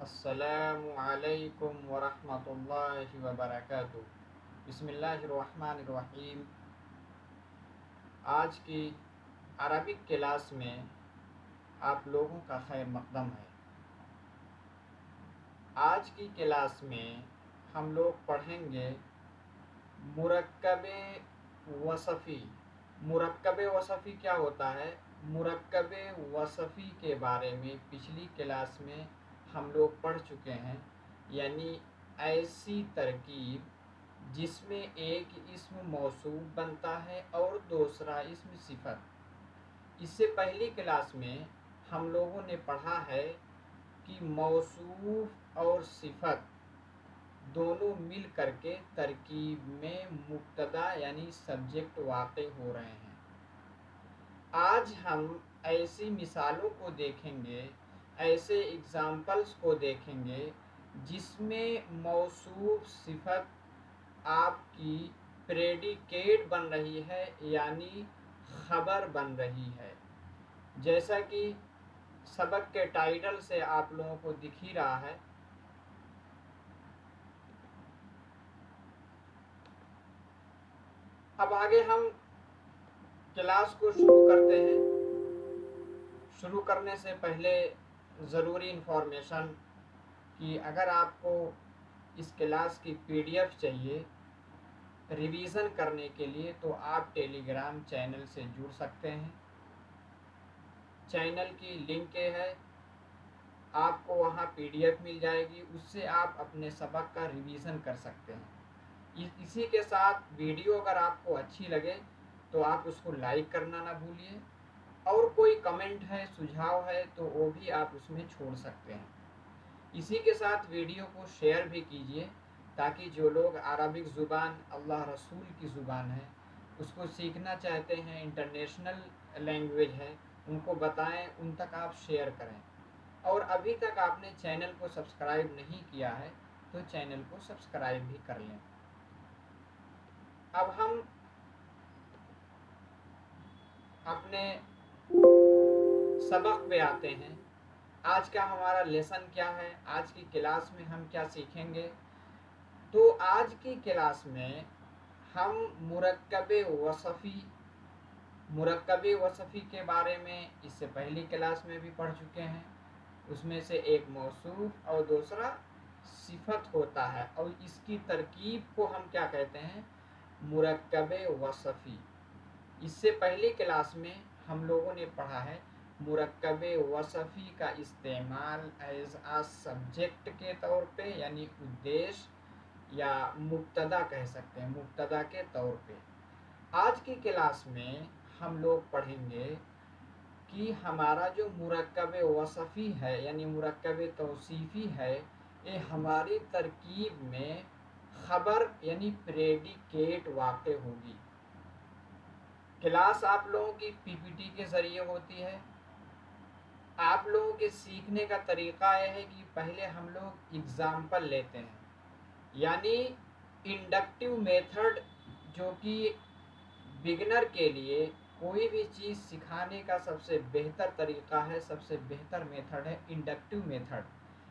السلام علیکم ورحمۃ اللہ وبرکاتہ۔ بسم اللہ الرحمن الرحیم۔ آج کی عربک کلاس میں آپ لوگوں کا خیر مقدم ہے۔ آج کی کلاس میں ہم لوگ پڑھیں گے مرکب وصفی۔ مرکب وصفی کیا ہوتا ہے؟ مرکب وصفی کے بارے میں پچھلی کلاس میں ہم لوگ پڑھ چکے ہیں، یعنی ایسی ترکیب جس میں ایک اسم موصوف بنتا ہے اور دوسرا اسم صفت۔ اس سے پہلی کلاس میں ہم لوگوں نے پڑھا ہے کہ موصوف اور صفت دونوں مل کر کے ترکیب میں مبتدا یعنی سبجیکٹ واقع ہو رہے ہیں۔ آج ہم ایسی مثالوں کو دیکھیں گے، ایسے اگزامپلس کو دیکھیں گے جس میں موصوف صفت آپ کی پریڈیکیٹ بن رہی ہے یعنی خبر بن رہی ہے، جیسا کہ سبق کے ٹائٹل سے آپ لوگوں کو دکھ ہی رہا ہے۔ اب آگے ہم کلاس کو شروع کرتے ہیں۔ شروع کرنے سے پہلے ضروری انفارمیشن کہ اگر آپ کو اس کلاس کی PDF چاہیے ریویژن کرنے کے لیے تو آپ ٹیلی گرام چینل سے جڑ سکتے ہیں۔ چینل کی لنک ہے، آپ کو وہاں PDF مل جائے گی، اس سے آپ اپنے سبق کا ریویژن کر سکتے ہیں۔ اسی کے ساتھ ویڈیو اگر آپ کو اچھی لگے تو آپ اس کو لائک کرنا نہ بھولیے، اور کوئی کمنٹ ہے، سجھاؤ ہے تو وہ بھی آپ اس میں چھوڑ سکتے ہیں۔ اسی کے ساتھ ویڈیو کو شیئر بھی کیجیے تاکہ جو لوگ عربک زبان اللہ رسول کی زبان ہے اس کو سیکھنا چاہتے ہیں، انٹرنیشنل لینگویج ہے، ان کو بتائیں، ان تک آپ شیئر کریں۔ اور ابھی تک آپ نے چینل کو سبسکرائب نہیں کیا ہے تو چینل کو سبسکرائب بھی کر لیں۔ اب ہم اپنے سبق پہ آتے ہیں۔ آج کا ہمارا لیسن کیا ہے؟ آج کی کلاس میں ہم کیا سیکھیں گے؟ تو آج کی کلاس میں ہم مرکب وصفی کے بارے میں اس سے پہلی کلاس میں بھی پڑھ چکے ہیں۔ اس میں سے ایک موصوف اور دوسرا صفت ہوتا ہے، اور اس کی ترکیب کو ہم کیا کہتے ہیں؟ مرکب وصفی۔ اس سے پہلی کلاس میں ہم لوگوں نے پڑھا ہے مرکب وصفی کا استعمال ایز آ سبجیکٹ کے طور پہ، یعنی ادیش یا مبتدا کہہ سکتے ہیں، مبتدا کے طور پہ۔ آج کی کلاس میں ہم لوگ پڑھیں گے کہ ہمارا جو مرکب وصفی ہے یعنی مرکب توصیفی ہے، یہ ہماری ترکیب میں خبر یعنی پریڈیکیٹ واقع ہوگی۔ کلاس آپ لوگوں کی PPT کے ذریعے ہوتی ہے۔ آپ لوگوں کے سیکھنے کا طریقہ یہ ہے کہ پہلے ہم لوگ اگزامپل لیتے ہیں، یعنی انڈکٹیو میتھڈ، جو کہ بگنر کے لیے کوئی بھی چیز سکھانے کا سب سے بہتر طریقہ ہے، سب سے بہتر میتھڈ ہے انڈکٹیو میتھڈ۔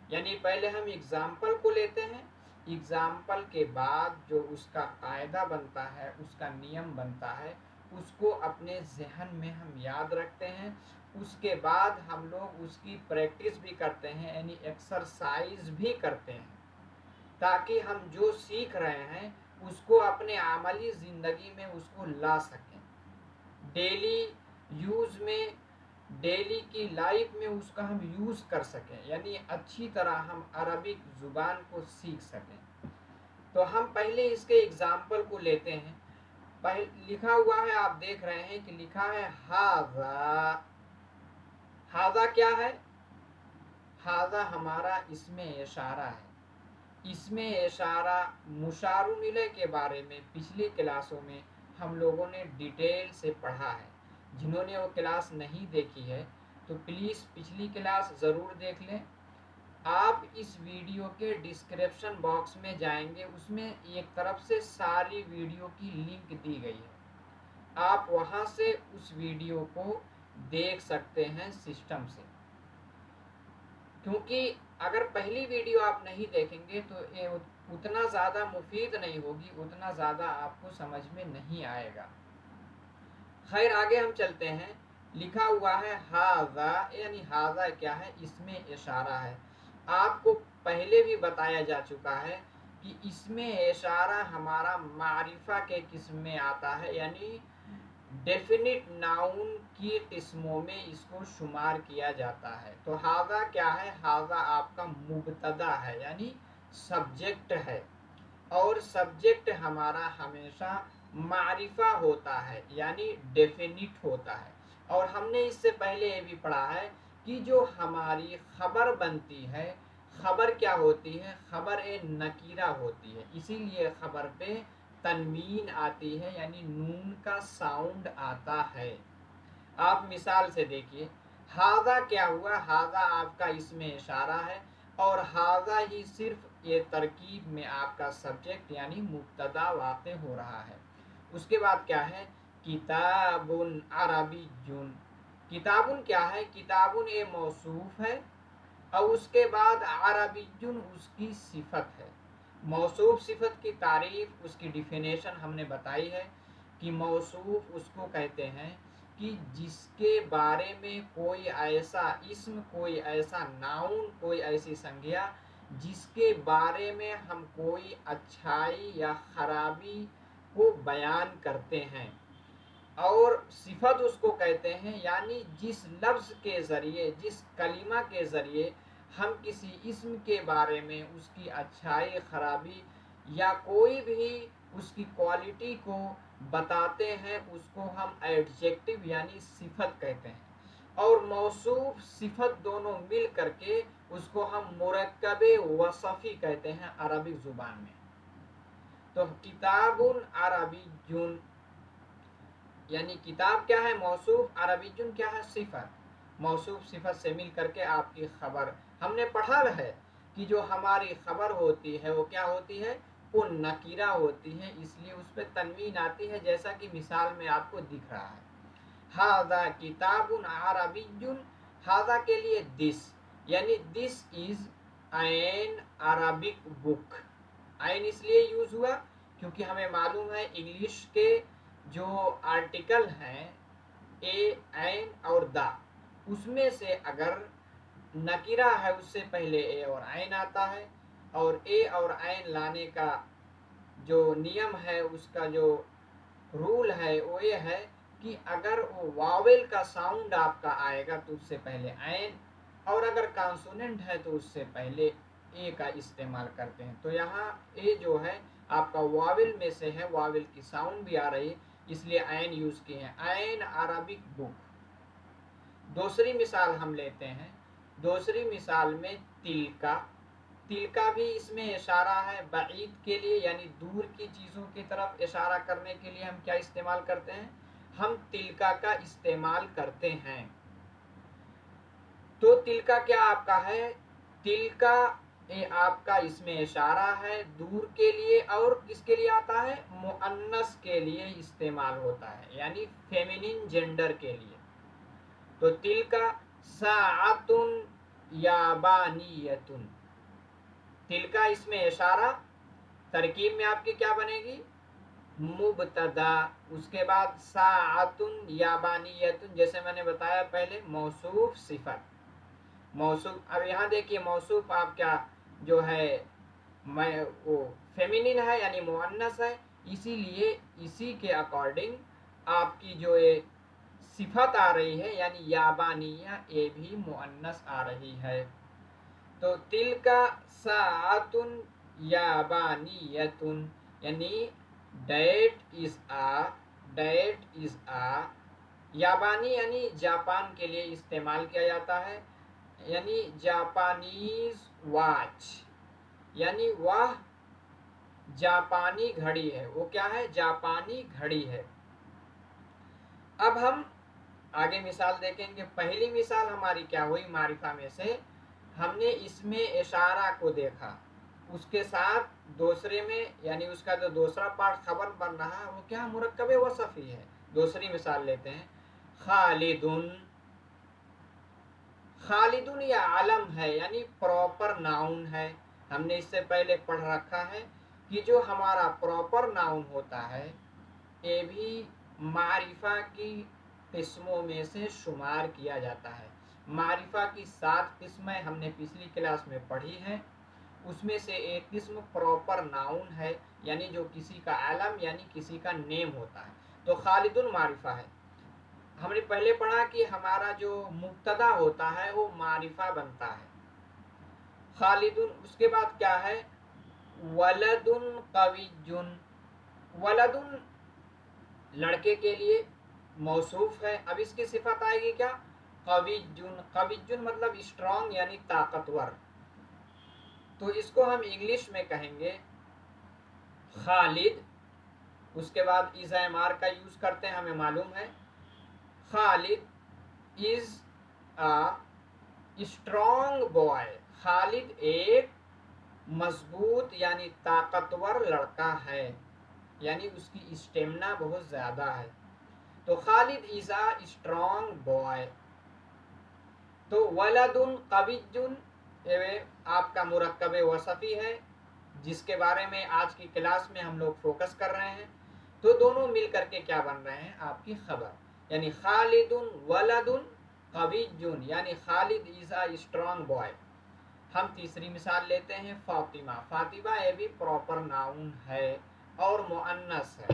یعنی پہلے ہم اگزامپل کو لیتے ہیں، اگزامپل کے بعد جو اس کا قاعدہ بنتا ہے، اس کا نیم بنتا ہے، اس کو اپنے ذہن میں ہم یاد رکھتے ہیں۔ اس کے بعد ہم لوگ اس کی پریکٹس بھی کرتے ہیں، یعنی ایکسرسائز بھی کرتے ہیں، تاکہ ہم جو سیکھ رہے ہیں اس کو اپنے عملی زندگی میں اس کو لا سکیں، ڈیلی یوز میں، ڈیلی کی لائف میں اس کا ہم یوز کر سکیں، یعنی اچھی طرح ہم عربک زبان کو سیکھ سکیں۔ تو ہم پہلے اس کے اگزامپل کو لیتے ہیں۔ لکھا ہوا ہے، آپ دیکھ رہے ہیں کہ لکھا ہے ھذا۔ ھذا کیا ہے؟ ھذا ہمارا اسم اشارہ ہے۔ اسم اشارہ مشار الیہ کے بارے میں پچھلی کلاسوں میں ہم لوگوں نے ڈیٹیل سے پڑھا ہے۔ جنہوں نے وہ کلاس نہیں دیکھی ہے تو پلیز پچھلی کلاس ضرور دیکھ لیں۔ آپ اس ویڈیو کے ڈسکرپشن باکس میں جائیں گے، اس میں ایک طرف سے ساری ویڈیو کی لنک دی گئی ہے، آپ وہاں سے اس ویڈیو کو دیکھ سکتے ہیں سسٹم سے۔ کیونکہ اگر پہلی ویڈیو آپ نہیں دیکھیں گے تو یہ اتنا زیادہ مفید نہیں ہوگی، اتنا زیادہ آپ کو سمجھ میں نہیں آئے گا۔ خیر آگے ہم چلتے ہیں۔ لکھا ہوا ہے ہاذا، یعنی ہاذا کیا ہے؟ اس میں اشارہ ہے۔ آپ کو پہلے بھی بتایا جا چکا ہے کہ اس میں اشارہ ہمارا معرفہ کے قسم میں آتا ہے، یعنی ڈیفینٹ ناؤن کی قسموں میں اس کو شمار کیا جاتا ہے۔ تو ہاذا کیا ہے؟ ہاذا آپ کا مبتدا ہے، یعنی سبجیکٹ ہے، اور سبجیکٹ ہمارا ہمیشہ معرفہ ہوتا ہے، یعنی ڈیفینٹ ہوتا ہے۔ اور ہم نے اس سے پہلے یہ بھی پڑھا ہے کہ جو ہماری خبر بنتی ہے، خبر کیا ہوتی ہے؟ خبر نکیرہ ہوتی ہے، اسی لیے خبر پہ تنوین آتی ہے، یعنی نون کا ساؤنڈ آتا ہے۔ آپ مثال سے دیکھیے، ہاذا کیا ہوا؟ ہاذا آپ کا اس میں اشارہ ہے، اور ہاذا ہی صرف یہ ترکیب میں آپ کا سبجیکٹ یعنی مبتدا واقع ہو رہا ہے۔ اس کے بعد کیا ہے؟ کتاب عربی، کتابن کیا ہے؟ کتابن یہ موصوف ہے، اور اس کے بعد عربی اس کی صفت ہے۔ موصوف صفت کی تعریف، اس کی ڈیفینیشن ہم نے بتائی ہے کہ موصوف اس کو کہتے ہیں کہ جس کے بارے میں کوئی ایسا اسم، کوئی ایسا ناؤن، کوئی ایسی سنگھیا جس کے بارے میں ہم کوئی اچھائی یا خرابی کو بیان کرتے ہیں، اور صفت اس کو کہتے ہیں یعنی جس لفظ کے ذریعے، جس کلمہ کے ذریعے ہم کسی اسم کے بارے میں اس کی اچھائی، خرابی یا کوئی بھی اس کی کوالٹی کو بتاتے ہیں، اس کو ہم ایڈجیکٹو یعنی صفت کہتے ہیں۔ اور موصوف صفت دونوں مل کر کے اس کو ہم مرکب وصفی کہتے ہیں عربک زبان میں۔ تو کتاب عربی، یعنی کتاب کیا ہے؟ موصوف، عربی کیا ہے؟ صفت۔ موصوف صفت سے مل کر کے آپ کی خبر، ہم نے پڑھا ہے کہ جو ہماری خبر ہوتی ہے وہ کیا ہوتی ہے؟ وہ نکیرہ ہوتی ہے، اس لیے اس پہ تنوین آتی ہے، جیسا کہ مثال میں آپ کو دکھ رہا ہے۔ ہاذا کتاب عربی، ہاذا کے لیے دس، یعنی this is an Arabic book. An اس لیے یوز ہوا کیونکہ ہمیں معلوم ہے انگلش کے جو آرٹیکل ہیں اے، این اور دا، اس میں سے اگر نکیرہ ہے اس سے پہلے اے اور عین آتا ہے، اور اے اور عین لانے کا جو نیم ہے، اس کا جو رول ہے وہ یہ ہے کہ اگر وہ واویل کا ساؤنڈ آپ کا آئے گا تو اس سے پہلے عین، اور اگر کانسوننٹ ہے تو اس سے پہلے اے کا استعمال کرتے ہیں۔ تو یہاں اے جو ہے آپ کا واویل میں سے ہے، واویل کی ساؤنڈ بھی آ رہی ہے، اس لیے عین یوز کی ہے، عین عربک بک۔ دوسری مثال ہم لیتے ہیں، دوسری مثال میں تلکا، تلکا بھی اس میں اشارہ ہے بعید کے لیے، یعنی دور کی چیزوں کی طرف اشارہ کرنے کے لیے ہم کیا استعمال کرتے ہیں؟ ہم تلکا کا استعمال کرتے ہیں۔ تو تلکا کیا آپ کا ہے؟ تلکا آپ کا اس میں اشارہ ہے دور کے لیے، اور کس کے لیے آتا ہے؟ مؤنث کے لیے استعمال ہوتا ہے، یعنی فیمینین جینڈر کے لیے۔ تو تلکا ساعۃ یابانیۃ، تلکا اس میں اشارہ، ترکیب میں آپ کی کیا بنے گی؟ مبتدا، اس کے بعد ساعۃ یابانیۃ، جیسے میں نے بتایا پہلے موصوف صفت۔ موصوف، اب یہاں دیکھیے موصوف آپ کیا جو ہے وہ فیمینین ہے، یعنی مؤنث ہے، اسی لیے اسی کے اکارڈنگ آپ کی جو یہ صفت آ رہی ہے یعنی یابانیہ، یہ بھی مؤنث آ رہی ہے۔ تو تلکا ساعۃ یابانیۃ، یعنی دیٹ از آ، یابانی یعنی جاپان کے لیے استعمال کیا جاتا ہے، یعنی جاپانیز واچ، یعنی وہ جاپانی گھڑی ہے، وہ کیا ہے؟ جاپانی گھڑی ہے۔ اب ہم آگے مثال دیکھیں گے۔ پہلی مثال ہماری کیا ہوئی؟ معرفہ میں سے ہم نے اس میں اشارہ کو دیکھا، اس کے ساتھ دوسرے میں یعنی اس کا جو دوسرا پارٹ خبر بن رہا ہے وہ کیا؟ مرکب وصفی ہے۔ دوسری مثال لیتے ہیں، خالدن، خالدن یا علم ہے یعنی پراپر ناؤن ہے. ہم نے اس سے پہلے پڑھ رکھا ہے کہ جو ہمارا پراپر ناؤن ہوتا ہے یہ بھی معرفہ کی قسموں میں سے شمار کیا جاتا ہے. معرفہ کی 7 قسمیں ہم نے پچھلی کلاس میں پڑھی ہیں. اس میں سے ایک قسم پراپر ناؤن ہے یعنی جو کسی کا علم یعنی کسی کا نیم ہوتا ہے. تو خالد معرفہ ہے. ہم نے پہلے پڑھا کہ ہمارا جو مبتدا ہوتا ہے وہ معرفہ بنتا ہے. خالد. اس کے بعد کیا ہے؟ ولد قوی. ولد لڑکے کے لیے موصوف ہے. اب اس کی صفت آئے گی کیا؟ قوی. قوی مطلب اسٹرانگ یعنی طاقتور. تو اس کو ہم انگلش میں کہیں گے خالد. اس کے بعد از ایم آر کا یوز کرتے ہیں، ہمیں معلوم ہے. خالد از اسٹرانگ بوائے. خالد ایک مضبوط یعنی طاقتور لڑکا ہے، یعنی اس کی اسٹیمنا بہت زیادہ ہے. تو خالد از اے اسٹرانگ بوائے. تو ولد قوی آپ کا مرکب وصفی ہے جس کے بارے میں آج کی کلاس میں ہم لوگ فوکس کر رہے ہیں. تو دونوں مل کر کے کیا بن رہے ہیں؟ آپ کی خبر. یعنی خالد ولد قوی یعنی خالد از اے اسٹرانگ بوائے. ہم تیسری مثال لیتے ہیں فاطمہ. فاطمہ یہ بھی پراپر ناؤن ہے اور مؤنث ہے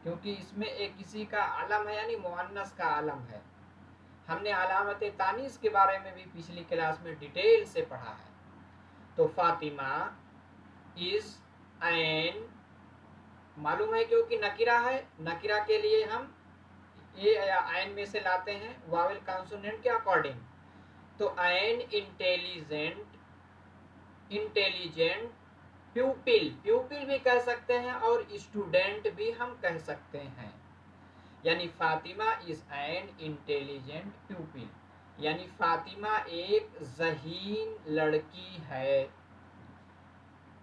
کیونکہ اس میں ایک کسی کا علم ہے یعنی مؤنث کا علم ہے. ہم نے علامت تانیث کے بارے میں بھی پچھلی کلاس میں ڈیٹیل سے پڑھا ہے. تو فاطمہ از این معلوم ہے کیونکہ نکرہ ہے. نکرہ کے لیے ہم یہ عین میں سے لاتے ہیں واول کانسوننٹ کے اکارڈنگ. تو این انٹیلیجنٹ پیوپل. پیوپل بھی کہہ سکتے ہیں اور اسٹوڈنٹ بھی ہم کہہ سکتے ہیں. یعنی Fatima is an intelligent pupil یعنی فاطمہ ایک ذہین لڑکی ہے.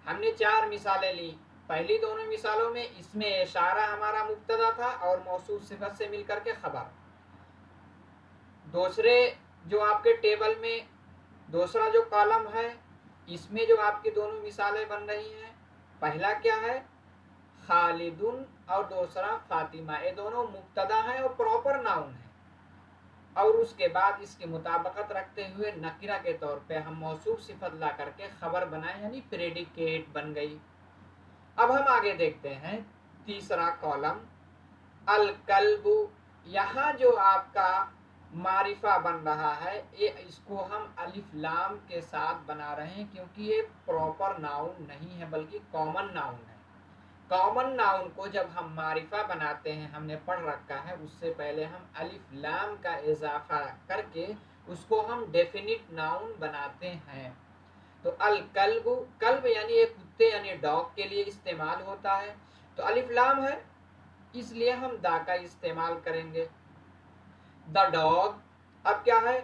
ہم نے 4 مثالیں لی. پہلی دونوں مثالوں میں اس میں اشارہ ہمارا مبتدا تھا اور موصوف صفت سے مل کر کے خبر. دوسرے جو آپ کے ٹیبل میں دوسرا جو کالم ہے اس میں جو آپ کی دونوں مثالیں بن رہی ہیں، پہلا کیا ہے؟ خالد اور دوسرا فاطمہ. یہ دونوں مبتدا ہیں اور پراپر ناؤن ہیں. اور اس کے بعد اس کی مطابقت رکھتے ہوئے نکرہ کے طور پہ ہم موصوف صفت لا کر کے خبر بنائیں یعنی پریڈیکیٹ بن گئی. اب ہم آگے دیکھتے ہیں تیسرا کالم الکلب. یہاں جو آپ کا معرفہ بن رہا ہے اس کو ہم الف لام کے ساتھ بنا رہے ہیں کیونکہ یہ پراپر ناؤن نہیں ہے بلکہ کامن ناؤن ہے. کامن ناؤن کو جب ہم معرفہ بناتے ہیں ہم نے پڑھ رکھا ہے اس سے پہلے ہم الف لام کا اضافہ کر کے اس کو ہم ڈیفینٹ ناؤن بناتے ہیں. تو الکلب، کلب یعنی ایک کتے یعنی ڈاگ کے لیے استعمال ہوتا ہے. تو الف لام ہے اس لیے ہم دا کا استعمال کریں گے. The dog. اب کیا ہے؟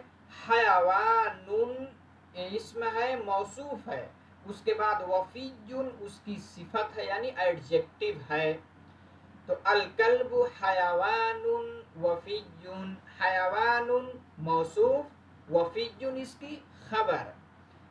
حیوان اسم ہے موصوف ہے. اس کے بعد وفی اس کی صفت ہے یعنی ایڈجیکٹو ہے. تو الکلب حیوان وفی. حیوان موصوف، وفی اس کی خبر.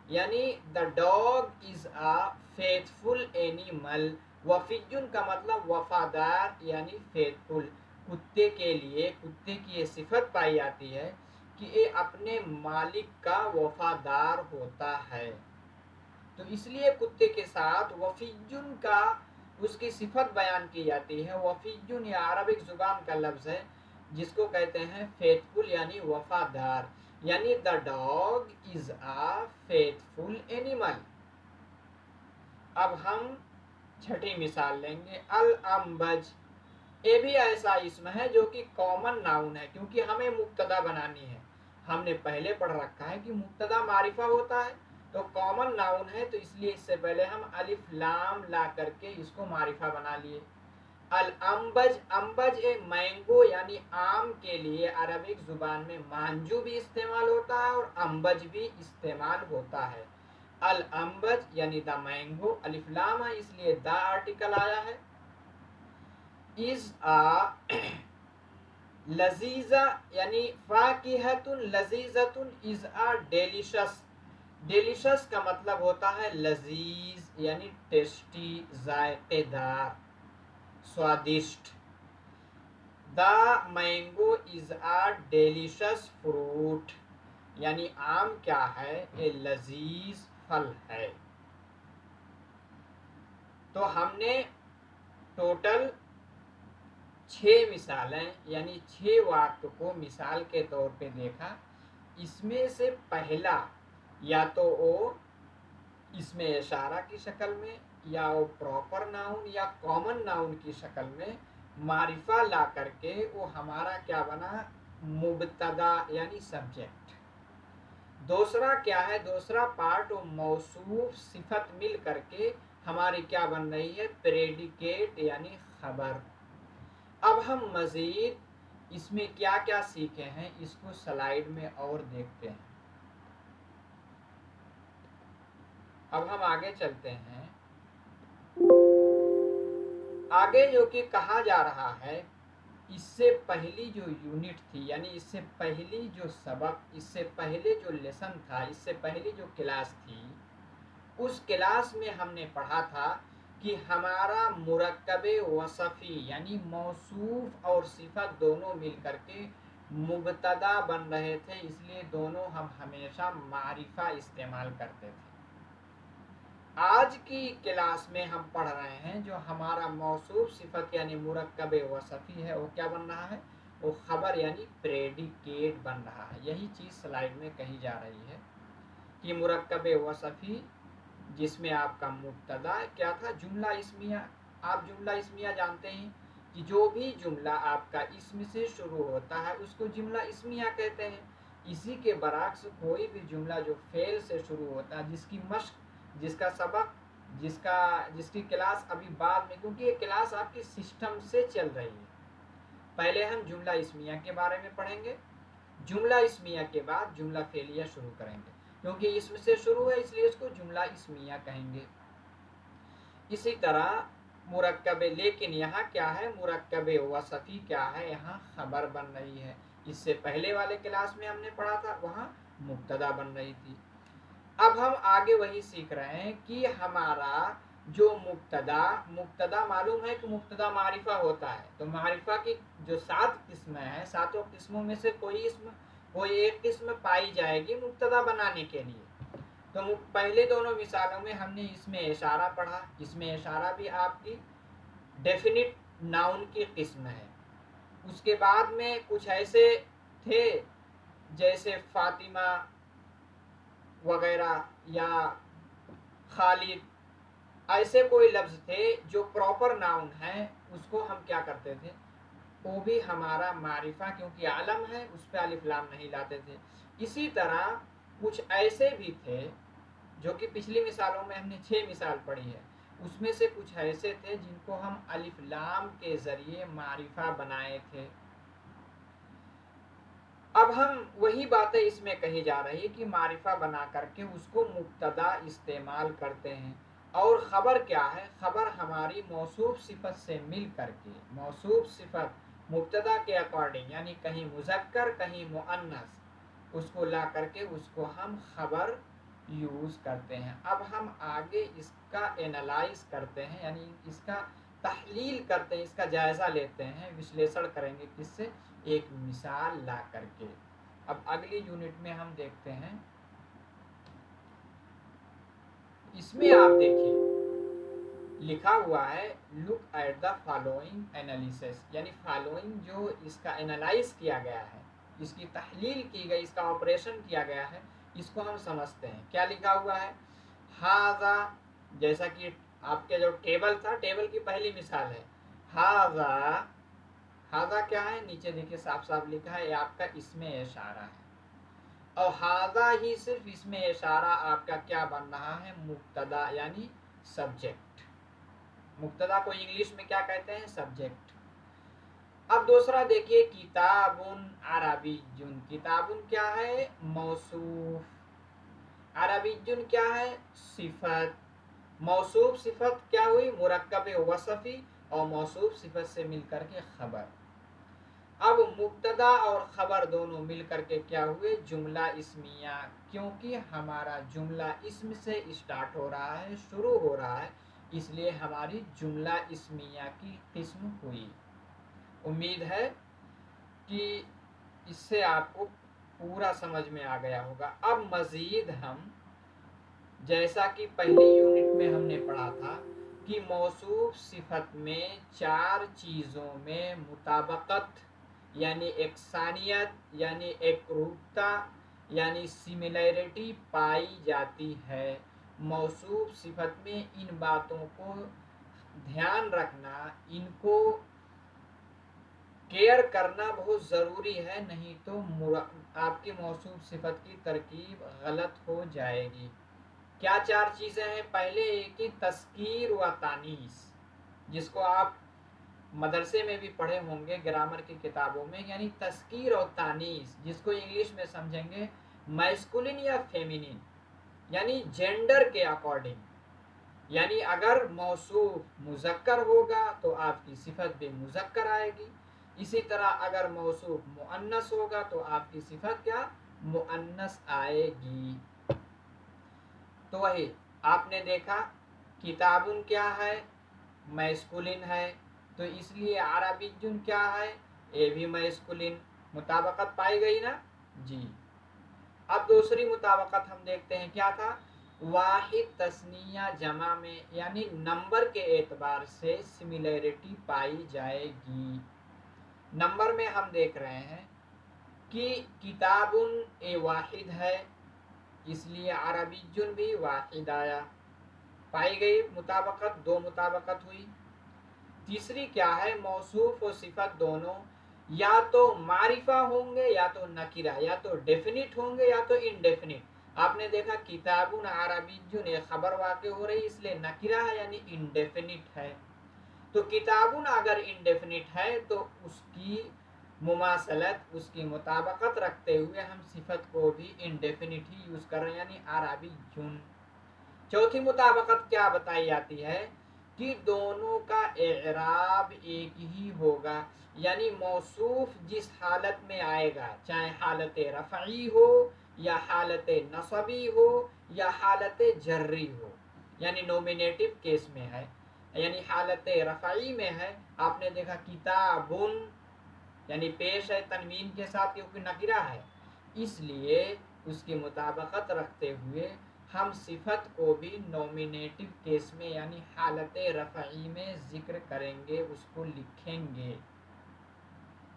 یعنی the dog is a faithful animal. وفی کا مطلب وفادار یعنی فیتھفل. کتے کے لیے کتے کی یہ صفت پائی جاتی ہے کہ یہ اپنے مالک کا وفادار ہوتا ہے. تو اس لیے کتے کے ساتھ وفیجن کا اس کی صفت بیان کی جاتی ہے. وفیجن یا عربک زبان کا لفظ ہے جس کو کہتے ہیں فیتھفل یعنی وفادار. یعنی the dog is a faithful animal. اب ہم چھٹی مثال لیں گے الانبج. یہ بھی ایسا اسم ہے جو کہ کامن ناؤن ہے کیونکہ ہمیں مبتدا بنانی ہے. ہم نے پہلے پڑھ رکھا ہے کہ مبتدا معرفہ ہوتا ہے تو کامن ناؤن ہے تو اس لیے اس سے پہلے ہم الف لام لا کر کے اس کو معرفہ بنا لیے. الانبج. انبج مینگو یعنی آم کے لیے عربک زبان میں مانجو بھی استعمال ہوتا ہے اور انبج بھی استعمال ہوتا ہے. الانبج یعنی دا مینگو. الف لام ہے اس لیے دا آرٹیکل آیا ہے. از لذیذہ یعنی فاکہۃ لذیذۃ از آ ڈیلیشس. ڈیلیشس کا مطلب ہوتا ہے لذیذ یعنی ٹیسٹی، ذائقے دار، سوادشٹ. دا مینگو از آ ڈیلیشس فروٹ، یعنی آم کیا ہے؟ یہ لذیذ پھل ہے. تو ہم نے ٹوٹل 6 مثالیں یعنی 6 واقع کو مثال کے طور پہ دیکھا. اس میں سے پہلا یا تو وہ اس میں اشارہ کی شکل میں، یا وہ پراپر ناؤن یا کامن ناؤن کی شکل میں معرفہ لا کر کے وہ ہمارا کیا بنا؟ مبتدا یعنی سبجیکٹ. دوسرا کیا ہے؟ دوسرا پارٹ وہ موصوف صفت مل کر کے ہماری کیا بن رہی ہے؟ پریڈیکیٹ یعنی خبر. اب ہم مزید اس میں کیا کیا سیکھے ہیں اس کو سلائیڈ میں اور دیکھتے ہیں. اب ہم آگے چلتے ہیں. آگے جو کہ کہا جا رہا ہے، اس سے پہلی جو یونٹ تھی یعنی اس سے پہلی جو سبق، اس سے پہلے جو لیسن تھا، اس سے پہلی جو کلاس تھی، اس کلاس میں ہم نے پڑھا تھا کہ ہمارا مرکب وصفی یعنی موصوف اور صفت دونوں مل کر کے مبتدا بن رہے تھے، اس لیے دونوں ہم ہمیشہ معرفہ استعمال کرتے تھے. آج کی کلاس میں ہم پڑھ رہے ہیں جو ہمارا موصوف صفت یعنی مرکب وصفی ہے وہ کیا بن رہا ہے؟ وہ خبر یعنی پریڈیکیٹ بن رہا ہے. یہی چیز سلائیڈ میں کہی جا رہی ہے کہ مرکب وصفی جس میں آپ کا مبتدا کیا تھا؟ جملہ اسمیہ. آپ جملہ اسمیہ جانتے ہیں کہ جو بھی جملہ آپ کا اسم سے شروع ہوتا ہے اس کو جملہ اسمیہ کہتے ہیں. اسی کے برعکس کوئی بھی جملہ جو فعل سے شروع ہوتا ہے، جس کی مشق، جس کا سبق، جس کی کلاس ابھی بعد میں، کیونکہ یہ کلاس آپ کی سسٹم سے چل رہی ہے. پہلے ہم جملہ اسمیہ کے بارے میں پڑھیں گے، جملہ اسمیہ کے بعد جملہ فعلیہ شروع کریں گے، کیونکہ اسم سے شروع ہے اس لیے اس کو جملہ اسمیہ کہیں گے. اسی طرح مرکب، لیکن یہاں کیا ہے؟ مرکب وصفی کیا ہے؟ یہاں خبر بن رہی ہے. اس سے پہلے والے کلاس میں ہم نے پڑھا تھا وہاں مبتدا بن رہی تھی. اب ہم آگے وہی سیکھ رہے ہیں کہ ہمارا جو مبتدا معلوم ہے کہ مبتدا معرفہ ہوتا ہے. تو معرفہ کی جو 7 قسمیں ہیں، 7 قسموں میں سے کوئی ایک قسم پائی جائے گی مبتدا بنانے کے لیے. تو پہلے دونوں مثالوں میں ہم نے اس میں اشارہ پڑھا. اس میں اشارہ بھی آپ کی ڈیفینٹ ناؤن کی قسم ہے. اس کے بعد میں کچھ ایسے تھے جیسے فاطمہ وغیرہ یا خالد، ایسے کوئی لفظ تھے جو پراپر ناؤن ہیں، اس کو ہم کیا کرتے تھے؟ وہ بھی ہمارا معرفہ، کیونکہ علم ہے اس پہ الف لام نہیں لاتے تھے. اسی طرح کچھ ایسے بھی تھے جو کہ پچھلی مثالوں میں ہم نے 6 مثال پڑھی ہے، اس میں سے کچھ ایسے تھے جن کو ہم الف لام کے ذریعے معرفہ بنائے تھے. اب ہم وہی باتیں اس میں کہی جا رہی کہ معرفہ بنا کر کے اس کو مبتدا استعمال کرتے ہیں. اور خبر کیا ہے؟ خبر ہماری موصوف صفت سے مل کر کے، موصوف صفت مبتدا کے اکارڈنگ یعنی کہیں مذکر کہیں مؤنث، اس کو لا کر کے اس کو ہم خبر یوز کرتے ہیں. اب ہم آگے اس کا اینالائز کرتے ہیں یعنی اس کا تحلیل کرتے ہیں، اس کا جائزہ لیتے ہیں، وشلیشن کریں گے کس سے؟ ایک مثال لا کر کے. اب اگلی یونٹ میں ہم دیکھتے ہیں. اس میں آپ دیکھیں لکھا ہوا ہے look at the following analysis, یعنی فالوئنگ جو اس کا انالائز کیا گیا ہے، اس کی تحلیل کی گئی، اس کا آپریشن کیا گیا ہے، اس کو ہم سمجھتے ہیں. کیا لکھا ہوا ہے؟ ہاذا، جیسا کہ آپ کے جو ٹیبل تھا، ٹیبل کی پہلی مثال ہے ہاذا. ہاذا کیا ہے؟ نیچے دیکھیے صاف صاف لکھا ہے، یہ آپ کا اسم اشارہ ہے. اور ہاذا ہی صرف اسم اشارہ آپ کا کیا بن رہا ہے؟ مبتدا یعنی سبجیکٹ. مبتدا کو انگلش میں کیا کہتے ہیں؟ سبجیکٹ. اب دوسرا دیکھیے کتابن عربی جن. کتابن کیا ہے؟ موصوف. عربی جن کیا ہے؟ صفت. موصوف صفت کیا ہوئی؟ مرکب وصفی، اور موصوف صفت سے مل کر کے خبر. اب مبتدا اور خبر دونوں مل کر کے کیا ہوئے؟ جملہ اسمیہ، کیونکہ ہمارا جملہ اسم سے اسٹارٹ ہو رہا ہے، شروع ہو رہا ہے، اس لیے ہماری جملہ اسمیہ کی قسم ہوئی۔ امید ہے کہ اس سے آپ کو پورا سمجھ میں آ گیا ہوگا۔ اب مزید ہم، جیسا کہ پہلی یونٹ میں ہم نے پڑھا تھا کہ موصوف صفت میں 4 چیزوں میں مطابقت یعنی یکسانیت یعنی ایک روپتا یعنی سملیرٹی پائی جاتی ہے۔ موصوف صفت میں ان باتوں کو دھیان رکھنا، ان کو کیئر کرنا بہت ضروری ہے، نہیں تو آپ کی موصوف صفت کی ترکیب غلط ہو جائے گی۔ کیا 4 چیزیں ہیں؟ پہلے ایک کی تذکیر و تانیث، جس کو آپ مدرسے میں بھی پڑھے ہوں گے گرامر کی کتابوں میں، یعنی تذکیر اور تانیث، جس کو انگلش میں سمجھیں گے میسکولن یا فیمینین، یعنی جینڈر کے اکارڈنگ، یعنی اگر موصوف مذکر ہوگا تو آپ کی صفت بھی مذکر آئے گی، اسی طرح اگر موصوف مؤنث ہوگا تو آپ کی صفت کیا؟ مؤنث آئے گی۔ تو وہی آپ نے دیکھا کتابن کیا ہے؟ میسکولن ہے، تو اس لیے عربی جن کیا ہے؟ یہ بھی میسکولن، مطابقت پائی گئی نا جی۔ اب دوسری مطابقت ہم دیکھتے ہیں، کیا تھا؟ واحد تثنیہ جمع میں، یعنی نمبر کے اعتبار سے سملیرٹی پائی جائے گی۔ نمبر میں ہم دیکھ رہے ہیں کہ کتابن اے واحد ہے، اس لیے عربی جن بھی واحد آیا، پائی گئی مطابقت، 2 مطابقت ہوئی۔ تیسری کیا ہے؟ موصوف و صفت دونوں یا تو معرفہ ہوں گے یا تو نکرہ، یا تو ڈیفینٹ ہوں گے یا تو انڈیفینٹ۔ آپ نے دیکھا کتابن عربی جن ایک خبر واقع ہو رہی، اس لیے نکرہ ہے یعنی انڈیفینٹ ہے۔ تو کتابن اگر انڈیفینٹ ہے تو اس کی مماثلت، اس کی مطابقت رکھتے ہوئے ہم صفت کو بھی انڈیفینٹ ہی یوز کر رہے ہیں، یعنی عربی جن۔ چوتھی مطابقت کیا بتائی جاتی ہے؟ کہ دونوں کا اعراب ایک ہی ہوگا، یعنی موصوف جس حالت میں آئے گا، چاہے حالت رفعی ہو یا حالت نصبی ہو یا حالت جری ہو، یعنی نومینیٹو کیس میں ہے، یعنی حالت رفعی میں ہے، آپ نے دیکھا کتابن یعنی پیش ہے تنوین کے ساتھ کیونکہ نکرہ ہے، اس لیے اس کی مطابقت رکھتے ہوئے ہم صفت کو بھی نومینیٹو کیس میں یعنی حالت رفعی میں ذکر کریں گے، اس کو لکھیں گے۔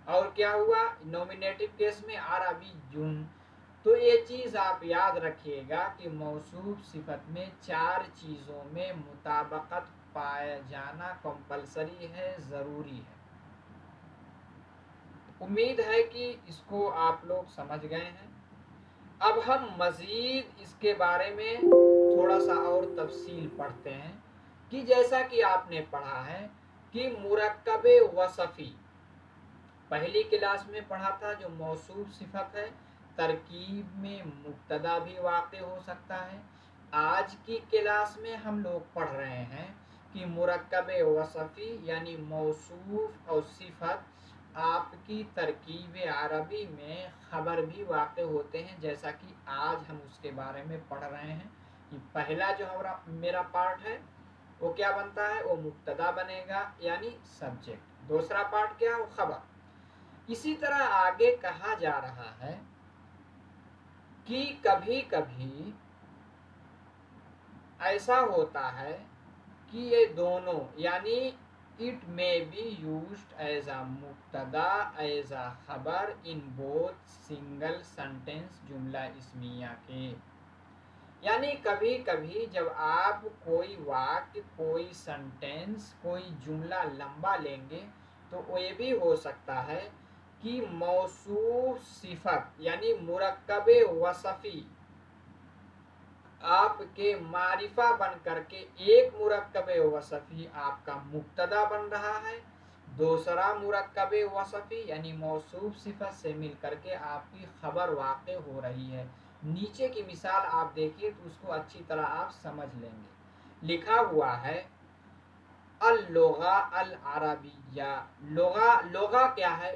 اور کیا ہوا؟ نومینیٹو کیس میں عربی جن۔ تو یہ چیز آپ یاد رکھیے گا کہ موصوف صفت میں 4 چیزوں میں مطابقت پایا جانا کمپلسری ہے، ضروری ہے۔ امید ہے کہ اس کو آپ لوگ سمجھ گئے ہیں۔ اب ہم مزید اس کے بارے میں تھوڑا سا اور تفصیل پڑھتے ہیں کہ جیسا کہ آپ نے پڑھا ہے کہ مرکب وصفی پہلی کلاس میں پڑھا تھا، جو موصوف صفت ہے ترکیب میں مبتدا بھی واقع ہو سکتا ہے۔ آج کی کلاس میں ہم لوگ پڑھ رہے ہیں کہ مرکب وصفی یعنی موصوف اور صفت آپ کی ترکیب عربی میں خبر بھی واقع ہوتے ہیں، جیسا کہ آج ہم اس کے بارے میں پڑھ رہے ہیں کہ پہلا جو میرا پارٹ ہے وہ کیا بنتا ہے؟ وہ مبتدا بنے گا یعنی سبجیکٹ، دوسرا پارٹ کیا؟ وہ خبر۔ اسی طرح آگے کہا جا رہا ہے کہ کبھی کبھی ایسا ہوتا ہے کہ یہ دونوں یعنی it may be used as a مبتدا as a خبر in both single sentence جملہ اسمیہ کے، یعنی کبھی کبھی جب آپ کوئی واقع، کوئی سنٹینس، کوئی جملہ لمبا لیں گے تو یہ بھی ہو سکتا ہے کہ موصوف صفت یعنی مرکب وصفی آپ کے معرفہ بن کر کے ایک مرکب وصفی آپ کا مبتدا بن رہا ہے، دوسرا مرکب وصفی یعنی موصوف صفت سے مل کر کے آپ کی خبر واقع ہو رہی ہے۔ نیچے کی مثال آپ دیکھیے تو اس کو اچھی طرح آپ سمجھ لیں گے۔ لکھا ہوا ہے اللغہ العربیہ، لغہ کیا ہے؟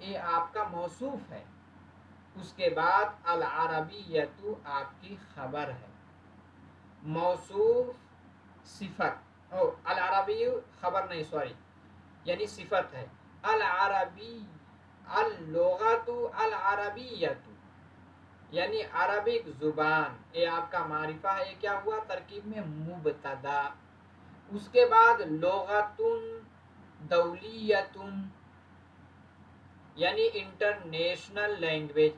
یہ آپ کا موصوف ہے، اس کے بعد العربیتو آپ کی خبر ہے، موصوف صفت، العربی خبر نہیں سوری یعنی صفت ہے، العربی اللغت العربیت یعنی عربک زبان، یہ آپ کا معرفہ ہے، یہ کیا ہوا ترکیب میں مبتدا، اس کے بعد لغتن دولیتن یعنی انٹرنیشنل لینگویج،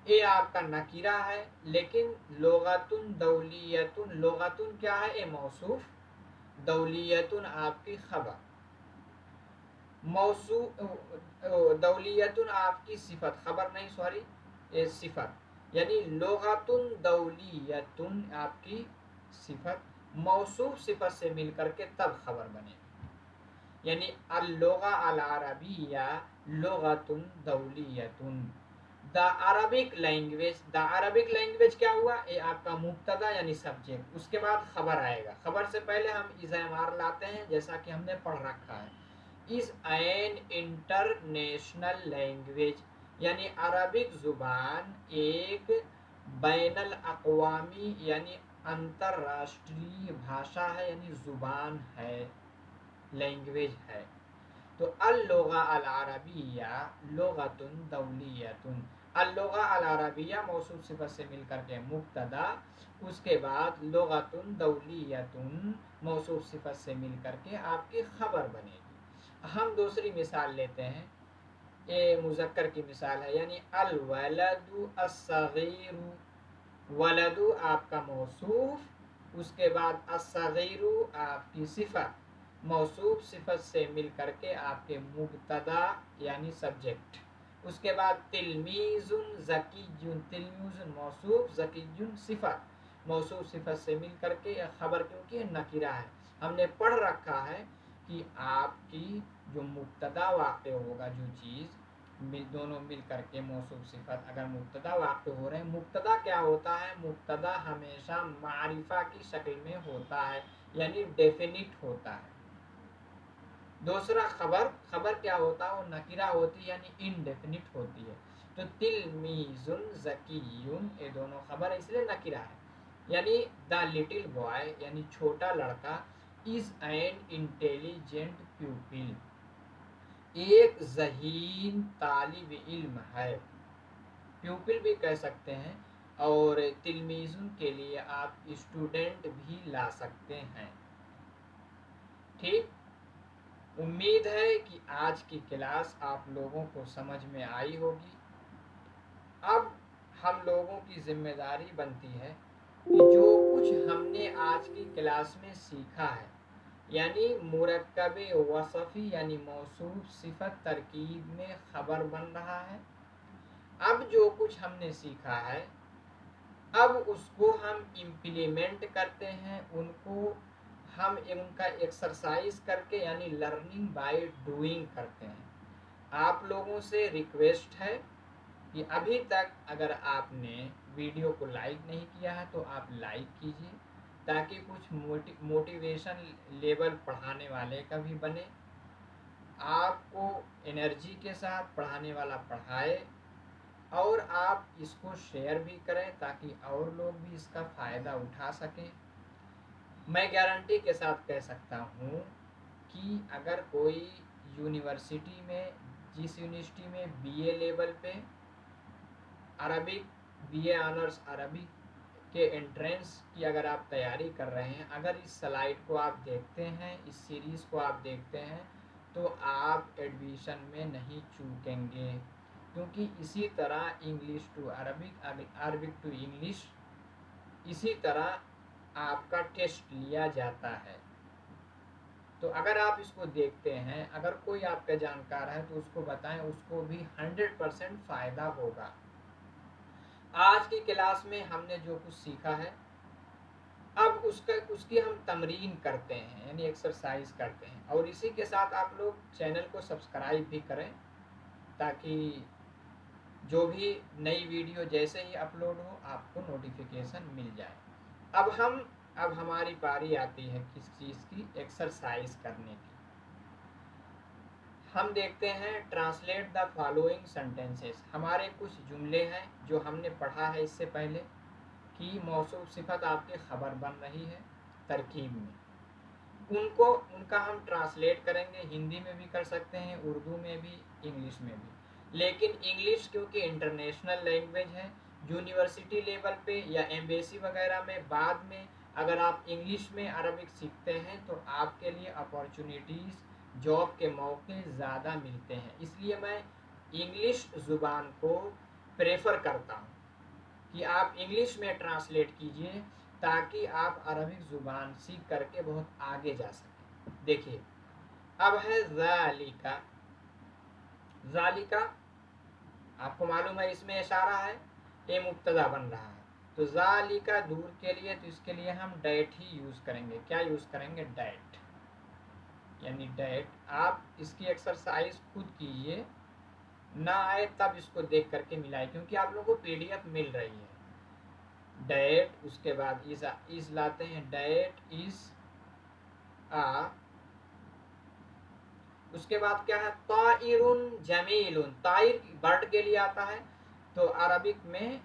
یہ آپ کا نکرہ ہے، لیکن لغتن دولیتن، لغتن کیا ہے یہ موصوف، دولیتن آپ کی خبر، دولیتن آپ کی صفت، خبر نہیں سوری یہ صفت، یعنی لغتن دولیتن آپ کی صفت موصوف صفت سے مل کر کے تب خبر بنے، یعنی اللغہ العربیہ لغتن دولیتن، the Arabic language, the Arabic language کیا ہوا یہ آپ کا مبتدا یعنی سبجیکٹ، اس کے بعد خبر آئے گا، خبر سے پہلے ہم اضمار لاتے ہیں جیسا کہ ہم نے پڑھ رکھا ہے، is an international language یعنی عربک زبان ایک بین الاقوامی یعنی انترراشٹری بھاشا ہے، یعنی زبان ہے، لینگویج ہے، تو اللغہ العربیہ لغتن دولیتن، اللغہ العربیہ موصوف صفت سے مل کر کے مبتدا، اس کے بعد لغتن دولیتن موصوف صفت سے مل کر کے آپ کی خبر بنے گی۔ ہم دوسری مثال لیتے ہیں، یہ مذکر کی مثال ہے، یعنی الولد الصغیر، ولد آپ کا موصوف، اس کے بعد الصغیر آپ کی صفت، موصوف صفت سے مل کر کے آپ کے مبتدا یعنی سبجیکٹ، اس کے بعد تلمیذ ذکی، تلمیذ موصوف ذکی صفت، موصوف صفت سے مل کر کے خبر کیونکہ نکرہ ہے، ہم نے پڑھ رکھا ہے کہ آپ کی جو مبتدا واقع ہوگا، جو چیز دونوں مل کر کے موصوف صفت اگر مبتدا واقع ہو رہے ہیں، مبتدا کیا ہوتا ہے، مبتدا ہمیشہ معرفہ کی شکل میں ہوتا ہے یعنی ڈیفینٹ ہوتا ہے، دوسرا خبر، خبر کیا ہوتا ہے وہ نکرہ ہوتی ہے یعنی انڈیفینٹ ہوتی ہے، تو تلمیذ ذکی یہ دونوں خبر اس لیے نکرہ ہے، یعنی دا لٹل بوائے یعنی چھوٹا لڑکا از این انٹیلیجنٹ پیوپل ایک ذہین طالب علم ہے، پیوپل بھی کہہ سکتے ہیں، اور تلمیذن کے لیے آپ اسٹوڈنٹ بھی لا سکتے ہیں، ٹھیک، امید ہے کہ آج کی کلاس آپ لوگوں کو سمجھ میں آئی ہوگی۔ اب ہم لوگوں کی ذمہ داری بنتی ہے کہ جو کچھ ہم نے آج کی کلاس میں سیکھا ہے، یعنی مرکب وصفی یعنی موصوف صفت ترکیب میں خبر بن رہا ہے، اب جو کچھ ہم نے سیکھا ہے اب اس کو ہم امپلیمنٹ کرتے ہیں، ان کو ہم ان کا ایکسرسائز کر کے یعنی لرننگ بائی ڈوئنگ کرتے ہیں۔ آپ لوگوں سے ریکویسٹ ہے کہ ابھی تک اگر آپ نے ویڈیو کو لائک نہیں کیا ہے تو آپ لائک کیجیے تاکہ کچھ موٹیویشن لیول پڑھانے والے کا بھی بنے، آپ کو انرجی کے ساتھ پڑھانے والا پڑھائے، اور آپ اس کو شیئر بھی کریں تاکہ اور لوگ بھی اس کا فائدہ اٹھا سکیں۔ میں گارنٹی کے ساتھ کہہ سکتا ہوں کہ اگر کوئی یونیورسٹی میں، جس یونیورسٹی میں بی اے لیول پہ Arabic, B A honours Arabic کے انٹرنس کی اگر آپ تیاری کر رہے ہیں، اگر اس سلائڈ کو آپ دیکھتے ہیں، اس سیریز کو آپ دیکھتے ہیں تو آپ ایڈمیشن میں نہیں چوکیں گے، کیونکہ اسی طرح English to Arabic, Arabic to English اسی طرح آپ کا ٹیسٹ لیا جاتا ہے، تو اگر آپ اس کو دیکھتے ہیں، اگر کوئی آپ کا جانکار ہے تو اس کو بتائیں، اس کو بھی 100% فائدہ ہوگا۔ آج کی کلاس میں ہم نے جو کچھ سیکھا ہے اب اس کی ہم تمرین کرتے ہیں یعنی ایکسرسائز کرتے ہیں، اور اسی کے ساتھ آپ لوگ چینل کو سبسکرائب بھی کریں تاکہ جو بھی نئی ویڈیو جیسے ہی اپلوڈ ہو آپ کو نوٹیفیکیشن مل جائے۔ اب ہماری باری آتی ہے کس چیز کی، ایکسرسائز کرنے کی۔ ہم دیکھتے ہیں ٹرانسلیٹ دا فالوئنگ سینٹینسز، ہمارے کچھ جملے ہیں جو ہم نے پڑھا ہے اس سے پہلے کہ موصوف صفت آپ کی خبر بن رہی ہے ترکیب میں، ان کا ہم ٹرانسلیٹ کریں گے، ہندی میں بھی کر سکتے ہیں، اردو میں بھی، انگلش میں بھی، لیکن انگلش کیونکہ انٹرنیشنل لینگویج ہے، یونیورسٹی لیول پہ یا ایمبیسی وغیرہ میں بعد میں اگر آپ انگلش میں عربک سیکھتے ہیں تو آپ کے لیے اپارچونیٹیز، جاب کے موقع زیادہ ملتے ہیں، اس لیے میں انگلش زبان کو پریفر کرتا ہوں کہ آپ انگلش میں ٹرانسلیٹ کیجئے تاکہ آپ عربک زبان سیکھ کر کے بہت آگے جا سکیں۔ دیکھیے اب ہے ذالکا، ذالکا آپ کو معلوم ہے اس میں اشارہ ہے، یہ مبتدا بن رہا ہے، تو ذالکا دور کے لیے تو اس کے لیے ہم ڈیٹ ہی یوز کریں گے، کیا یوز کریں گے؟ ڈیٹ، یعنی ڈیٹ۔ آپ اس کی ایکسرسائز خود کیجئے، نہ آئے تب اس کو دیکھ کر کے ملائے، کیونکہ آپ لوگوں کو پی ڈی ایف مل رہی ہے۔ ڈیٹ اس کے بعد از لاتے ہیں، ڈیٹ از اس کے بعد کیا ہے؟ طائر جمیل، طائر برڈ کے لیے آتا ہے، تو عربک میں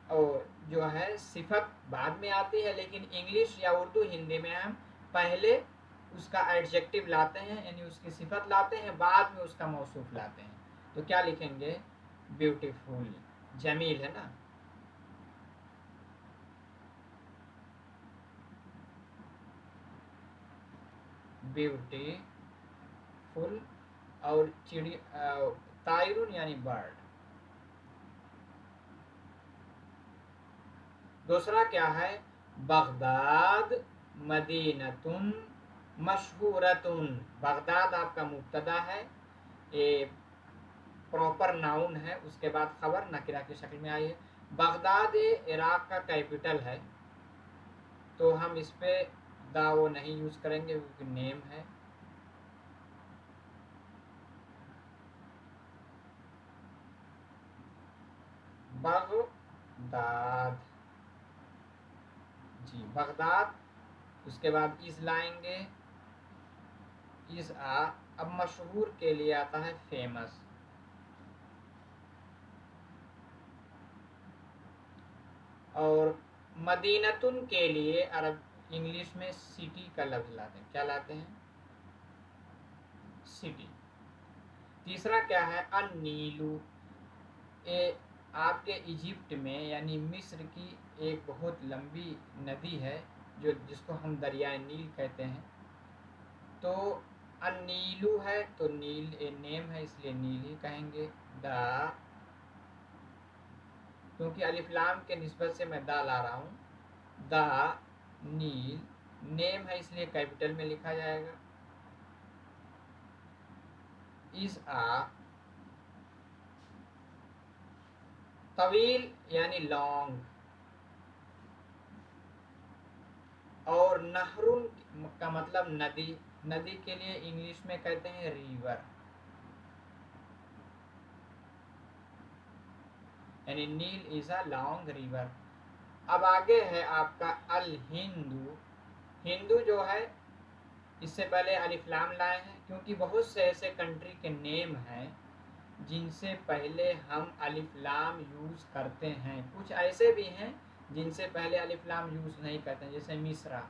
اور جو ہے صفت بعد میں آتی ہے، لیکن انگلش یا اردو ہندی میں ہم پہلے اس کا ایڈجیکٹو لاتے ہیں، یعنی اس کی صفت لاتے ہیں، بعد میں اس کا موصوف لاتے ہیں، تو کیا لکھیں گے؟ بیوٹیفل، جمیل ہے نا، بیوٹی فل، اور چڑی طائرون یعنی برڈ۔ دوسرا کیا ہے؟ بغداد مدینتن مشہورتن، بغداد آپ کا مبتدا ہے، یہ پراپر ناؤن ہے، اس کے بعد خبر نکرہ کی شکل میں آئی ہے۔ بغداد عراق کا کیپٹل ہے، تو ہم اس پہ داو نہیں یوز کریں گے کیونکہ نیم ہے۔ بغداد، جی بغداد، اس کے بعد از لائیں گے، از اب مشہور کے لیے آتا ہے فیمس، اور مدینتن کے لیے عرب انگلش میں سٹی کا لفظ لاتے ہیں، کیا لاتے ہیں؟ سٹی۔ تیسرا کیا ہے؟ النیلو، آپ کے ایجپٹ میں یعنی مصر کی ایک بہت لمبی ندی ہے جس کو ہم دریائے نیل کہتے ہیں، تو النیلو ہے تو نیل نیم ہے اس لیے نیل ہی کہیں گے۔ دا، کیونکہ الف لام کے نسبت سے میں دا لا رہا ہوں، دا نیل، نیم ہے اس لیے کیپٹل میں لکھا جائے گا۔ از طویل یعنی لانگ، اور نہرن کا مطلب ندی، ندی کے لیے انگلش میں کہتے ہیں ریور، یعنی نیل از اے لانگ ریور۔ اب آگے ہے آپ کا الہندو، ہندو جو ہے اس سے پہلے الف لام لائے ہیں کیونکہ بہت سے ایسے کنٹری کے نیم ہیں جن سے پہلے ہم الف لام یوز کرتے ہیں، کچھ ایسے بھی ہیں جن سے پہلے الف لام یوز نہیں کرتے ہیں، جیسے مصرا،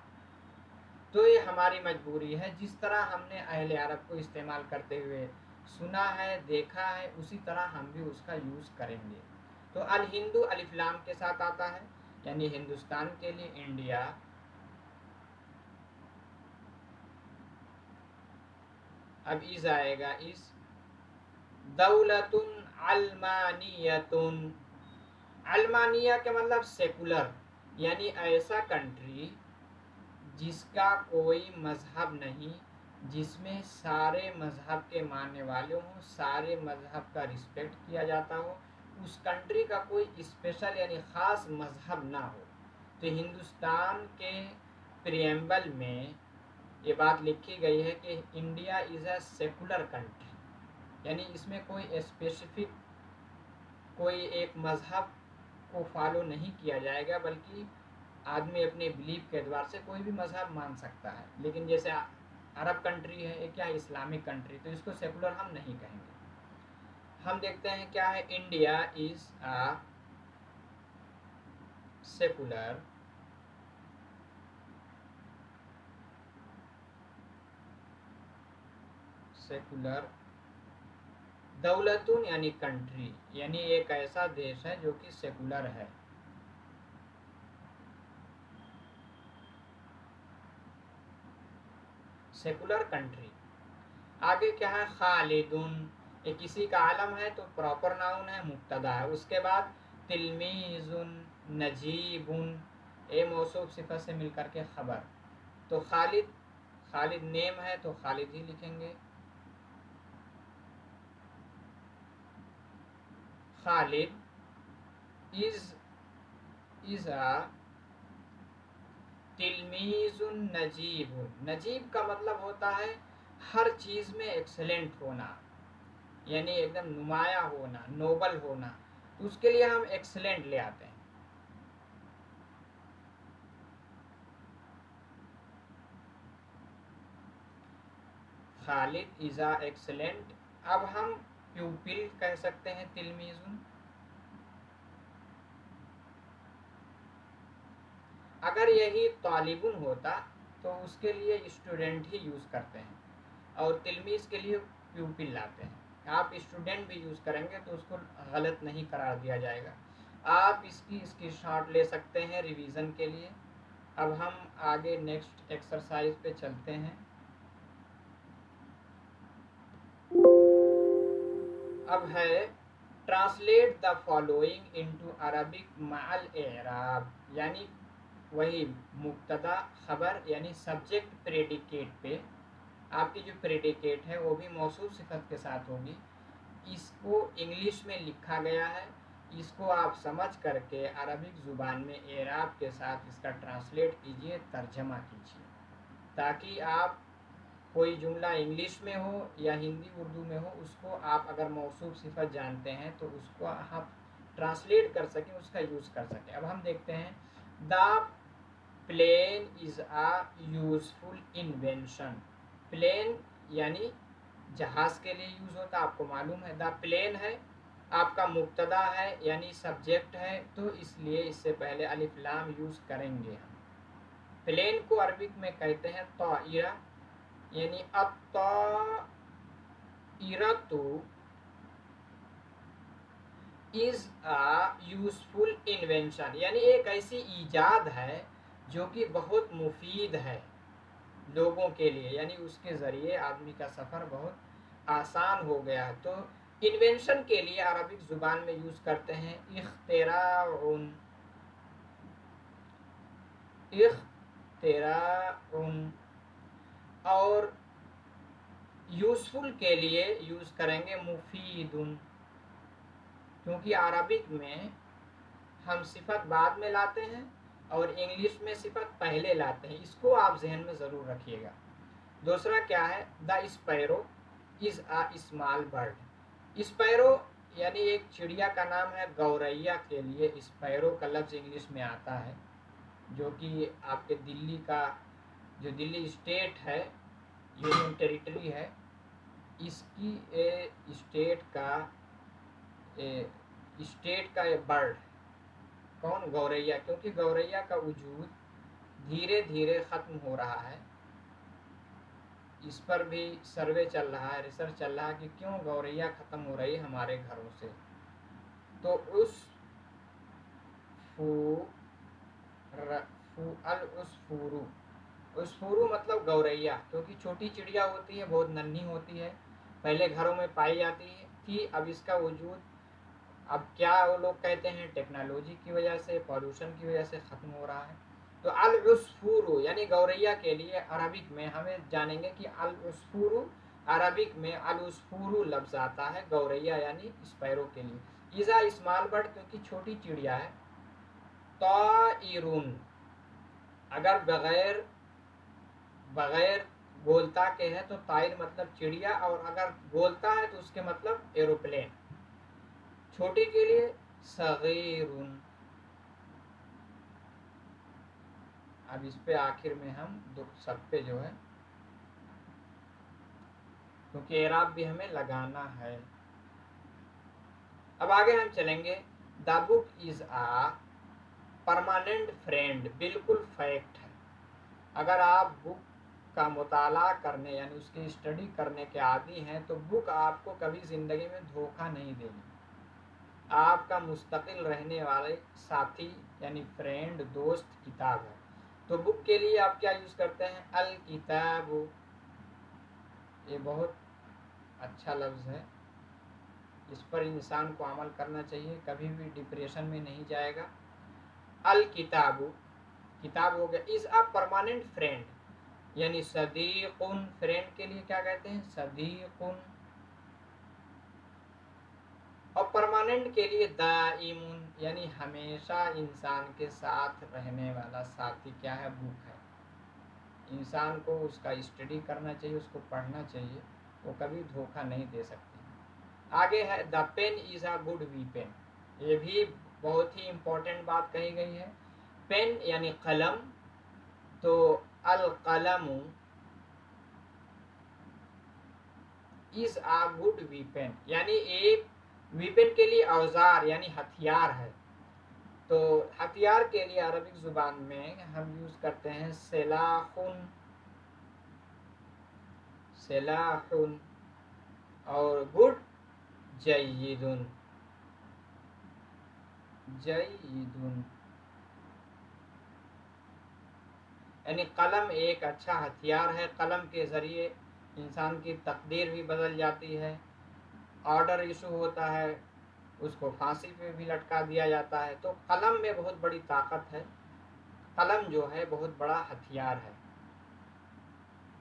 تو یہ ہماری مجبوری ہے، جس طرح ہم نے اہل عرب کو استعمال کرتے ہوئے سنا ہے، دیکھا ہے، اسی طرح ہم بھی اس کا یوز کریں گے۔ تو الہندو الف لام کے ساتھ آتا ہے، یعنی ہندوستان کے لیے انڈیا۔ اب از آئے گا، اس دولت علمانیتن، علمانیہ کے مطلب سیکولر، یعنی ایسا کنٹری جس کا کوئی مذہب نہیں، جس میں سارے مذہب کے ماننے والے ہوں، سارے مذہب کا رسپیکٹ کیا جاتا ہو، اس کنٹری کا کوئی اسپیشل یعنی خاص مذہب نہ ہو۔ تو ہندوستان کے پریمبل میں یہ بات لکھی گئی ہے کہ India is a secular country, یعنی اس میں کوئی اسپیسیفک کوئی ایک مذہب کو فالو نہیں کیا جائے گا، بلکہ آدمی اپنے بلیف کے اعتبار سے کوئی بھی مذہب مان سکتا ہے، لیکن جیسے عرب کنٹری ہے، ایک کیا ہے اسلامک کنٹری، تو اس کو سیکولر ہم نہیں کہیں گے. ہم دیکھتے ہیں کیا ہے، انڈیا از اے سیکولر دولتون یعنی کنٹری، یعنی ایک ایسا دیش ہے جو کہ سیکولر ہے. Secular country. آگے کیا ہے، خالدن، یہ کسی کا علم ہے تو پراپر ناؤن ہے، مبتدا ہے. اس کے بعد تلمیذن، نجیبن، اے موصوف صفت سے مل کر کے خبر. تو خالد نیم ہے تو خالد ہی لکھیں گے. خالد از تلمیذ نجیب. نجیب کا مطلب ہوتا ہے ہر چیز میں ایکسلنٹ ہونا، یعنی ایک دم نمایاں ہونا، نوبل ہونا. تو اس کے لیے ہم ایکسلنٹ لے آتے ہیں. خالد از ایکسلنٹ. اب ہم پیوپل کہہ سکتے ہیں تلمیذ. اگر یہی طالبن ہوتا تو اس کے لیے اسٹوڈنٹ ہی یوز کرتے ہیں، اور تلمیذ کے لیے پیوپل لاتے ہیں. آپ اسٹوڈنٹ بھی یوز کریں گے تو اس کو غلط نہیں قرار دیا جائے گا. آپ اس کی شارٹ لے سکتے ہیں ریویژن کے لیے. اب ہم آگے نیکسٹ ایکسرسائز پہ چلتے ہیں. اب ہے translate the following into Arabic مع الاعراب، یعنی وہی مبتدا خبر یعنی سبجیکٹ پریڈیکیٹ پہ آپ کی جو پریڈیکیٹ ہے وہ بھی موصوف صفت کے ساتھ ہوگی. اس کو انگلش میں لکھا گیا ہے، اس کو آپ سمجھ کر کے عربک زبان میں اعراب کے ساتھ اس کا ٹرانسلیٹ کیجئے، ترجمہ کیجئے، تاکہ آپ کوئی جملہ انگلش میں ہو یا ہندی اردو میں ہو، اس کو آپ اگر موصوف صفت جانتے ہیں تو اس کو آپ ٹرانسلیٹ کر سکیں، اس کا یوز کر سکیں. اب ہم دیکھتے ہیں the plane is a useful invention. Plane یعنی جہاز کے لیے یوز ہوتا، آپ کو معلوم ہے. دا پلین ہے آپ کا مبتدا ہے یعنی سبجیکٹ ہے، تو اس لیے اس سے پہلے الف لام یوز کریں گے ہم. پلین کو عربک میں کہتے ہیں طائرہ، یعنی الطائرۃ از اے یوزفل انوینشن، یعنی ایک ایسی ایجاد ہے جو کہ بہت مفید ہے لوگوں کے لیے، یعنی اس کے ذریعے آدمی کا سفر بہت آسان ہو گیا ہے. تو انوینشن کے لیے عربک زبان میں یوز کرتے ہیں اختراع. اور یوزفل کے لیے یوز کریں گے مفید، کیونکہ عربک میں ہم صفت بعد میں لاتے ہیں اور انگلش میں صفت پہلے لاتے ہیں. اس کو آپ ذہن میں ضرور رکھیے گا. دوسرا کیا ہے، the sparrow is a small bird. Sparrow یعنی ایک چڑیا کا نام ہے. گوریا کے لیے اسپیرو کا لفظ انگلش میں آتا ہے، جو کہ آپ کے دلی کا جو دلی اسٹیٹ ہے، یونین ٹیریٹری ہے، اس کی اسٹیٹ کا یہ برڈ کون، گوریا. کیونکہ گوریا کا وجود دھیرے دھیرے ختم ہو رہا ہے. اس پر بھی سروے چل رہا ہے، ریسرچ چل رہا ہے کہ کیوں گوریا ختم ہو رہی ہے ہمارے گھروں سے. تو اسفورو مطلب گوریا، کیونکہ چھوٹی چڑیا ہوتی ہے، بہت ننھی ہوتی ہے، پہلے گھروں میں پائی جاتی تھی. اب اس کا وجود اب کیا وہ لوگ کہتے ہیں ٹیکنالوجی کی وجہ سے، پالوشن کی وجہ سے ختم ہو رہا ہے. تو العصفور یعنی گوریا کے لیے عربک میں ہمیں جانیں گے کہ العصفور عربک میں العصفور لفظ آتا ہے گوریا یعنی اسپیرو کے لیے. ایزا اسمال برڈ کیونکہ چھوٹی چڑیا ہے. طائرون اگر بغیر بولتا کے ہے تو طائر مطلب چڑیا، اور اگر بولتا ہے تو اس کے مطلب ایروپلین. چھوٹی کے لیے صغیرون. اب اس پہ آخر میں ہم سب پہ جو ہے کیونکہ اعراب بھی ہمیں لگانا ہے۔ اب آگے ہم چلیں گے، دا بک از آ پرماننٹ فرینڈ، بالکل فیکٹ ہے۔ اگر آپ بک کا مطالعہ کرنے یعنی اس کی اسٹڈی کرنے کے عادی ہیں تو بک آپ کو کبھی زندگی میں دھوکہ نہیں دے گی، آپ کا مستقل رہنے والے ساتھی یعنی فرینڈ، دوست کتاب ہے۔ تو بک کے لیے آپ کیا یوز کرتے ہیں؟ الکتاب، یہ بہت اچھا لفظ ہے، اس پر انسان کو عمل کرنا چاہیے، کبھی بھی ڈپریشن میں نہیں جائے گا۔ الکتاب، کتاب ہو گیا، از اے پرماننٹ فرینڈ یعنی صدیق، فرینڈ کے لیے کیا کہتے ہیں؟ صدیق۔ اور پرماننٹ کے لیے دائم یعنی ہمیشہ انسان کے ساتھ رہنے والا ساتھی کیا ہے؟ بک ہے۔ انسان کو اس کا اسٹڈی کرنا چاہیے، اس کو پڑھنا چاہیے، وہ کبھی دھوکہ نہیں دے سکتی۔ آگے ہے the pen is a good weapon, یہ بھی بہت ہی امپورٹنٹ بات کہی گئی ہے۔ پین یعنی قلم، تو القلم از اے گڈ ویپن یعنی ایک ویپن کے لیے اوزار یعنی ہتھیار ہے۔ تو ہتھیار کے لیے عربک زبان میں ہم یوز کرتے ہیں سلاح، سلاح، اور گڈ جید، جید یعنی قلم ایک اچھا ہتھیار ہے، قلم کے ذریعے انسان کی تقدیر بھی بدل جاتی ہے، آرڈر ایشو ہوتا ہے، اس کو پھانسی پہ بھی لٹکا دیا جاتا ہے۔ تو قلم میں بہت بڑی طاقت ہے، قلم جو ہے بہت بڑا ہتھیار ہے۔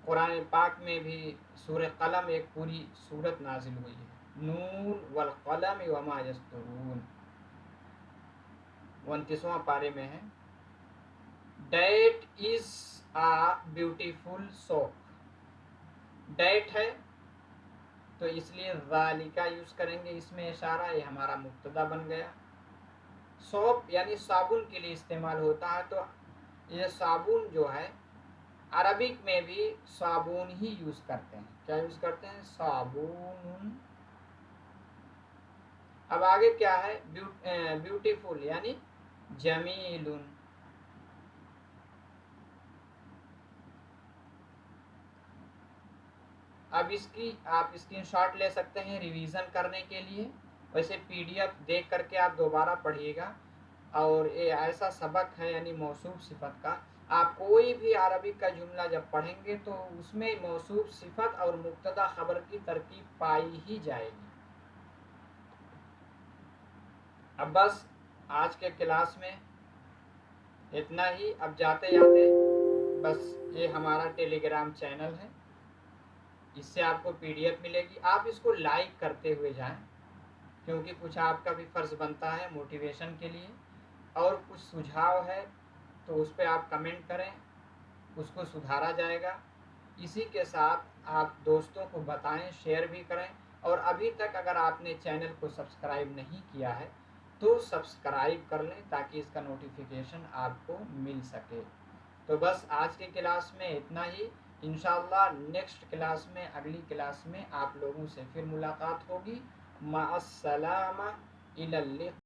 قرآن پاک میں بھی سورہ قلم ایک پوری سورت نازل ہوئی ہے، نون والقلم وما یسطرون، 29واں پارے میں ہے۔ That is a beautiful soup, that ہے تو اس لیے ذالکا یوز کریں گے، اس میں اشارہ، یہ ہمارا مبتدا بن گیا۔ سوپ یعنی صابن کے لیے استعمال ہوتا ہے، تو یہ صابن جو ہے عربک میں بھی صابون ہی یوز کرتے ہیں، کیا یوز کرتے ہیں؟ صابون۔ اب آگے کیا ہے؟ بیوٹیفل یعنی جمیل، اب اس کی آپ اسکرین شاٹ لے سکتے ہیں ریویژن کرنے کے لیے، ویسے پی ڈی ایف دیکھ کر کے آپ دوبارہ پڑھیے گا، اور یہ ایسا سبق ہے یعنی موصوف صفت کا، آپ کوئی بھی عربی کا جملہ جب پڑھیں گے تو اس میں موصوف صفت اور مبتدا خبر کی ترکیب پائی ہی جائے گی۔ اب بس آج کے کلاس میں اتنا ہی۔ اب جاتے جاتے بس یہ ہمارا ٹیلی گرام چینل ہے، اس سے آپ کو پی ڈی ایف ملے گی، آپ اس کو لائک کرتے ہوئے جائیں، کیونکہ کچھ آپ کا بھی فرض بنتا ہے موٹیویشن کے لیے، اور کچھ سجھاؤ ہے تو اس پہ آپ کمنٹ کریں، اس کو سدھارا جائے گا۔ اسی کے ساتھ آپ دوستوں کو بتائیں، شیئر بھی کریں، اور ابھی تک اگر آپ نے چینل کو سبسکرائب نہیں کیا ہے تو سبسکرائب کر لیں تاکہ اس کا نوٹیفیکیشن آپ کو مل سکے۔ تو بس آج کے کلاس میں اتنا ہی، انشاءاللہ نیکسٹ کلاس میں، اگلی کلاس میں آپ لوگوں سے پھر ملاقات ہوگی۔ مع السلامہ، الی اللقاء۔